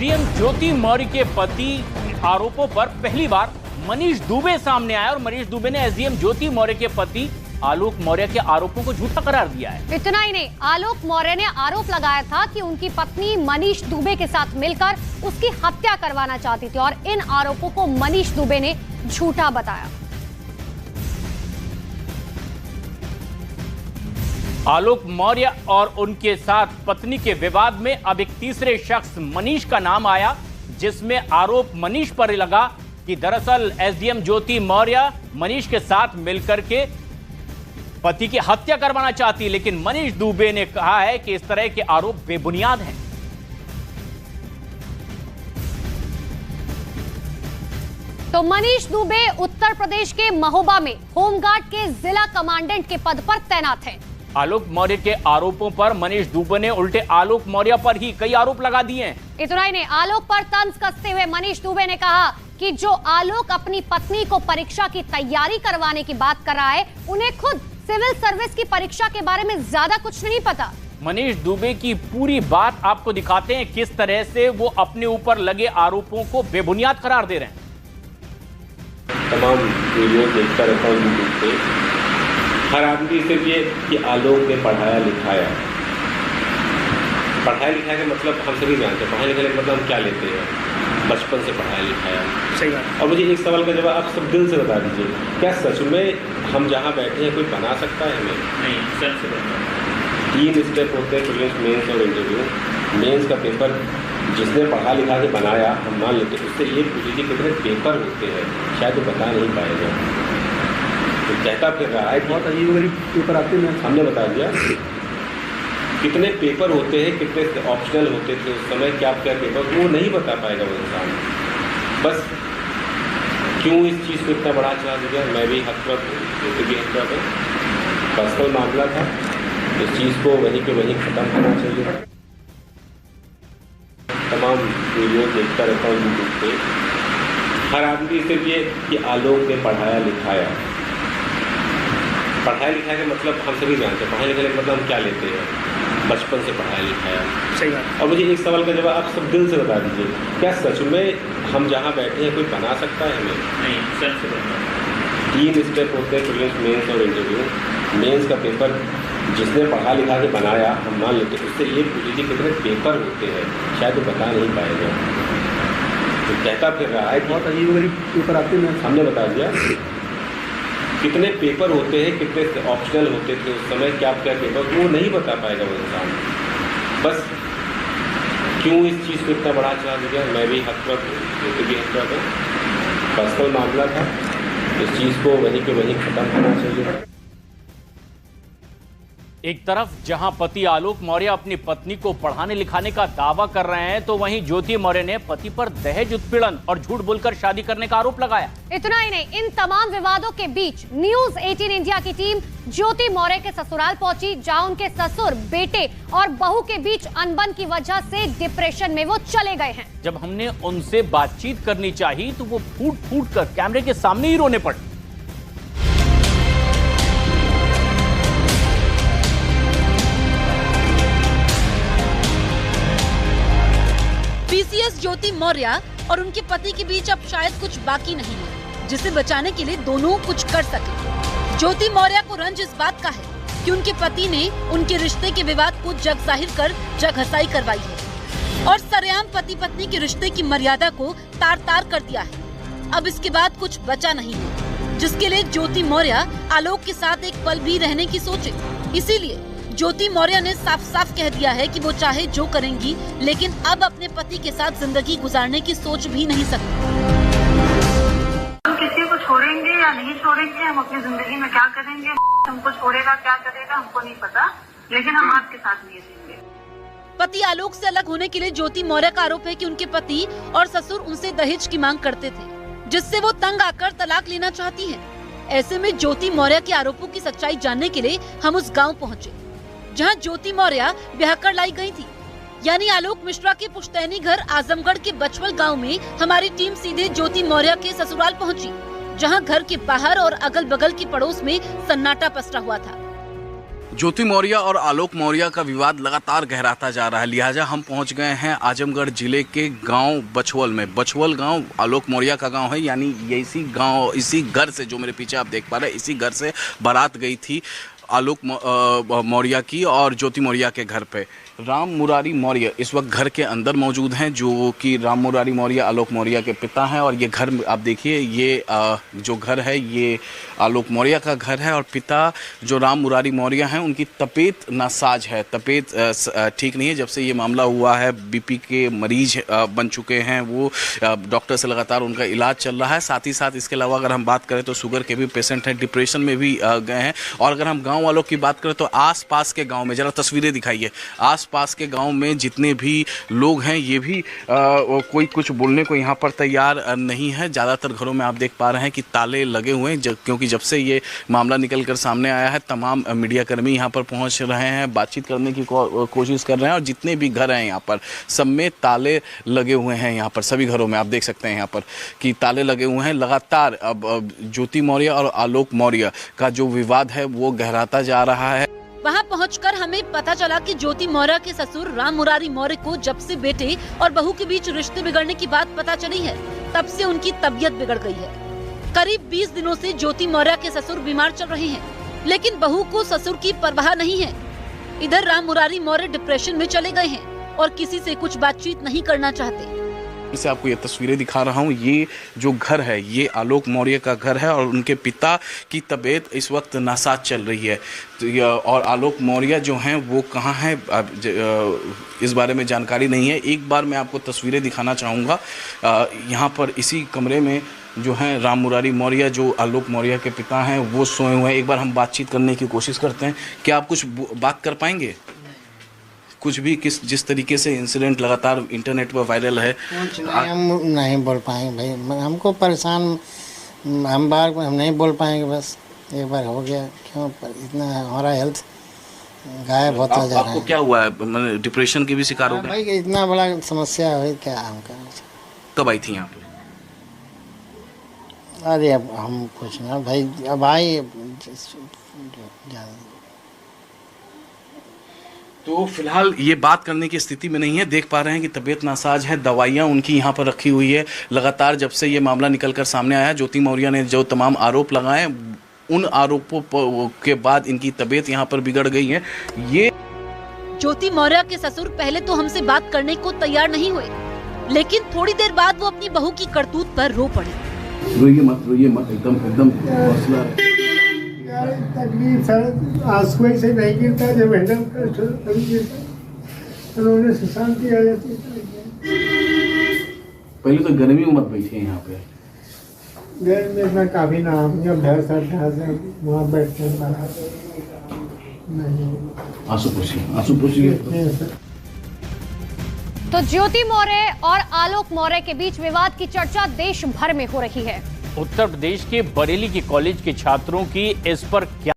SDM ज्योति मौर्य के पति आरोपों पर पहली बार मनीष दुबे सामने आया और मनीष दुबे ने एसडीएम ज्योति मौर्य के पति आलोक मौर्य के आरोपों को झूठा करार दिया है। इतना ही नहीं, आलोक मौर्य ने आरोप लगाया था कि उनकी पत्नी मनीष दुबे के साथ मिलकर उसकी हत्या करवाना चाहती थी और इन आरोपों को मनीष दुबे ने झूठा बताया। आलोक मौर्य और उनके साथ पत्नी के विवाद में अब एक तीसरे शख्स मनीष का नाम आया, जिसमें आरोप मनीष पर लगा कि दरअसल एसडीएम ज्योति मौर्य मनीष के साथ मिलकर के पति की हत्या करवाना चाहती, लेकिन मनीष दुबे ने कहा है कि इस तरह के आरोप बेबुनियाद हैं। तो मनीष दुबे उत्तर प्रदेश के महोबा में होमगार्ड के जिला कमांडेंट के पद पर तैनात हैं। आलोक मौर्य के आरोपों पर मनीष दुबे ने उल्टे आलोक मौर्य पर ही कई आरोप लगा दिए हैं। इतना ही नहीं, आलोक पर तंज कसते हुए मनीष दुबे ने कहा कि जो आलोक अपनी पत्नी को परीक्षा की तैयारी करवाने की बात कर रहा है, उन्हें खुद सिविल सर्विस की परीक्षा के बारे में ज्यादा कुछ नहीं पता। मनीष दुबे की पूरी बात आपको दिखाते हैं, किस तरह से वो अपने ऊपर लगे आरोपों को बेबुनियाद करार दे रहे हैं। तमाम वीडियो देखता रहता हूँ यूट्यूब पे, हर आदमी सिर्फ ये कि आलोक ने पढ़ाया लिखाया का मतलब हम सभी जानते हैं। पढ़ाया लिखाया का मतलब हम क्या लेते हैं, बचपन से पढ़ाया लिखाया। सही बात। और मुझे एक सवाल का जवाब आप सब दिल से बता दीजिए, क्या सच में हम जहाँ बैठे हैं कोई बना सकता है हमें? नहीं, सच से बता। 3 स्टेप होते हैं, प्रीलिम्स, मेंस और इंटरव्यू। मेंस का पेपर जिसने पढ़ा लिखा के बनाया, हम मान लेते हैं, उससे ये पूछ लीजिए कितने पेपर होते हैं, शायद वो बता नहीं पाएगा। तो कहता फिर रहा है बहुत अजीब पेपर आते हैं, हमने बता दिया कितने पेपर होते हैं, कितने ऑप्शनल होते थे उस समय, क्या क्या पेपर, वो नहीं बता पाएगा वो इंसान। बस क्यों इस चीज़ को इतना बड़ा चढ़ा दिया? मैं भी हकरत हूँ, ज्योति भी हकरत है, पर्सनल मामला था, इस चीज़ को वहीं पे वहीं ख़त्म होना चाहिए। तमाम वीडियो देखता रहता हूँ यूट्यूब पे, हर आदमी सिर्फ ये कि आलोक ने पढ़ाया लिखाया का मतलब हम सभी जानते हैं। पढ़ाया लिखाया का मतलब हम क्या लेते हैं, बचपन से पढ़ाया लिखाया। सही बात। और मुझे एक सवाल का जवाब आप सब दिल से बता दीजिए, क्या सच में हम जहाँ बैठे हैं कोई बना सकता है हमें? नहीं, सच से बता। 3 स्टेप होते हैं, प्रीलिम्स, मेंस और इंटरव्यू। मेंस का पेपर जिसने पढ़ा लिखा के बनाया, हम मान लेते हैं, उससे ये पूछ लीजिए कितने पेपर होते हैं, शायद वो बता नहीं पाएगा। तो कहता फिर रहा है बहुत अजीब पेपर आते हैं, हमने बता दिया कितने पेपर होते हैं, कितने ऑप्शनल होते थे उस समय, क्या क्या पेपर, वो नहीं बता पाएगा वो इंसान। बस क्यों इस चीज़ को इतना बड़ा चढ़ा दिया? मैं भी हकरत हूँ, ज्योति भी हकरत है, पर्सनल मामला था, इस चीज़ को वहीं पे वहीं ख़त्म होना चाहिए। एक तरफ जहां पति आलोक मौर्य अपनी पत्नी को पढ़ाने लिखाने का दावा कर रहे हैं, तो वहीं ज्योति मौर्य ने पति पर दहेज उत्पीड़न और झूठ बोलकर शादी करने का आरोप लगाया। इतना ही नहीं, इन तमाम विवादों के बीच न्यूज 18 इंडिया की टीम ज्योति मौर्य के ससुराल पहुंची, जहां उनके ससुर, बेटे और बहू के बीच अनबन की वजह से डिप्रेशन में वो चले गए हैं। जब हमने उनसे बातचीत करनी चाहिए तो वो फूट फूट कर कैमरे के सामने ही रोने पड़े। पीसीएस ज्योति मौर्य और उनके पति के बीच अब शायद कुछ बाकी नहीं है, जिसे बचाने के लिए दोनों कुछ कर सके। ज्योति मौर्य को रंज इस बात का है कि उनके पति ने उनके रिश्ते के विवाद को जग जाहिर कर जगहसाई करवाई है और सरेआम पति पत्नी के रिश्ते की मर्यादा को तार तार कर दिया है। अब इसके बाद कुछ बचा नहीं है, जिसके लिए ज्योति मौर्य आलोक के साथ एक पल भी रहने की सोचे। इसीलिए ज्योति मौर्य ने साफ साफ कह दिया है कि वो चाहे जो करेंगी, लेकिन अब अपने पति के साथ जिंदगी गुजारने की सोच भी नहीं सकती। हम किसी को छोड़ेंगे या नहीं छोड़ेंगे, हम अपनी जिंदगी में क्या करेंगे, हमको छोड़ेगा क्या करेगा हमको नहीं पता, लेकिन हम आपके साथ नहीं रहेंगे। पति आलोक से अलग होने के लिए ज्योति मौर्य का आरोप है कि उनके पति और ससुर उनसे दहेज की मांग करते थे, जिससे वो तंग आकर तलाक लेना चाहती है। ऐसे में ज्योति मौर्य के आरोपों की सच्चाई जानने के लिए हम उस गाँव पहुँचे जहां ज्योति मौर्य ब्याह कर लाई गई थी, यानी आलोक मिश्रा के पुश्तैनी घर आजमगढ़ के बचवल गांव में। हमारी टीम सीधे ज्योति मौर्य के ससुराल पहुंची, जहां घर के बाहर और अगल बगल के पड़ोस में सन्नाटा पसरा हुआ था। ज्योति मौर्य और आलोक मौर्य का विवाद लगातार गहराता जा रहा है, लिहाजा हम पहुंच गए हैं आजमगढ़ जिले के गांव बछवल में। बछवल गांव आलोक मौर्य का गांव है, यानी ये इसी घर से, जो मेरे पीछे आप देख पा रहे हैं, इसी घर से बारात गई थी आलोक मौर्य की और ज्योति मौर्य के घर पे। राम मुरारी मौर्य इस वक्त घर के अंदर मौजूद हैं, जो कि राम मुरारी मौर्य आलोक मौर्य के पिता हैं। और ये घर आप देखिए, ये जो घर है ये आलोक मौर्य का घर है। और पिता जो राम मुरारी मौर्य हैं, उनकी तबीयत नासाज है, तबीयत ठीक नहीं है। जब से ये मामला हुआ है, बीपी के मरीज बन चुके हैं वो, डॉक्टर से लगातार उनका इलाज चल रहा है। साथ ही साथ इसके अलावा अगर हम बात करें तो शुगर के भी पेशेंट हैं, डिप्रेशन में भी गए हैं। और अगर हम गाँव वालों की बात करें तो आस पास के गाँव में, ज़रा तस्वीरें दिखाइए, पास के गांव में जितने भी लोग हैं ये भी कोई कुछ बोलने को यहाँ पर तैयार नहीं है। ज़्यादातर घरों में आप देख पा रहे हैं कि ताले लगे हुए हैं, क्योंकि जब से ये मामला निकल कर सामने आया है तमाम मीडियाकर्मी यहाँ पर पहुँच रहे हैं, बातचीत करने की कोशिश कर रहे हैं। और जितने भी घर हैं यहाँ पर सब में ताले लगे हुए हैं। यहाँ पर सभी घरों में आप देख सकते हैं यहाँ पर कि ताले लगे हुए हैं। लगातार अब ज्योति मौर्य और आलोक मौर्य का जो विवाद है वो गहराता जा रहा है। वहां पहुंचकर हमें पता चला कि ज्योति मौर्य के ससुर राम मुरारी मौर्य को जब से बेटे और बहू के बीच रिश्ते बिगड़ने की बात पता चली है, तब से उनकी तबीयत बिगड़ गई है। करीब 20 दिनों से ज्योति मौर्य के ससुर बीमार चल रहे हैं, लेकिन बहू को ससुर की परवाह नहीं है। इधर राम मुरारी मौर्य डिप्रेशन में चले गए हैं और किसी से कुछ बातचीत नहीं करना चाहते। से आपको ये तस्वीरें दिखा रहा हूँ, ये जो घर है ये आलोक मौर्य का घर है और उनके पिता की तबीयत इस वक्त नासाज चल रही है। तो और आलोक मौर्य जो हैं वो कहाँ हैं इस बारे में जानकारी नहीं है। एक बार मैं आपको तस्वीरें दिखाना चाहूँगा। यहाँ पर इसी कमरे में जो हैं राम मुरारी मौर्य, जो आलोक मौर्य के पिता हैं, वो सोए हुए हैं। एक बार हम बातचीत करने की कोशिश करते हैं। क्या आप कुछ बात कर पाएंगे? कुछ भी जिस तरीके से इंसिडेंट लगातार इंटरनेट पर वायरल है, हम नहीं बोल पाएंगे भाई, हमको परेशान, हम नहीं बोल पाएंगे। बस एक बार हो गया, क्यों इतना हमारा हेल्थ गायब होता जा रहा है। आपको क्या हुआ है? मतलब डिप्रेशन की भी शिकार हो गए भाई? इतना बड़ा समस्या हुई क्या हम कर। कब आई थी यहाँ पे? अरे अब हम पूछना भाई, अब आई तो फिलहाल ये बात करने की स्थिति में नहीं है। देख पा रहे हैं कि तबीयत नासाज है, दवाइयाँ उनकी यहाँ पर रखी हुई है। लगातार जब से ये मामला निकलकर सामने आया, ज्योति मौर्य ने जो तमाम आरोप लगाए, उन आरोपों के बाद इनकी तबीयत यहाँ पर बिगड़ गई है। ये ज्योति मौर्य के ससुर पहले तो हमसे बात करने को तैयार नहीं हुए, लेकिन थोड़ी देर बाद वो अपनी बहू की करतूत पर रो पड़े। रोइए मत, एकदम हौसला। तकलीफ आंसू से नहीं गिरता, जब हैंडल कर तभी गिरता, रोने से शांति आ जाती है। पहले तो गर्मी में मत बैठिए यहाँ पे। गर्मी में मैं काफी ना जब वहाँ बैठते हैं नहीं। आंसू पोछिए। तो ज्योति मौर्य और आलोक मौर्य के बीच विवाद की चर्चा देश भर में हो रही है। उत्तर प्रदेश के बरेली के कॉलेज के छात्रों की इस पर क्या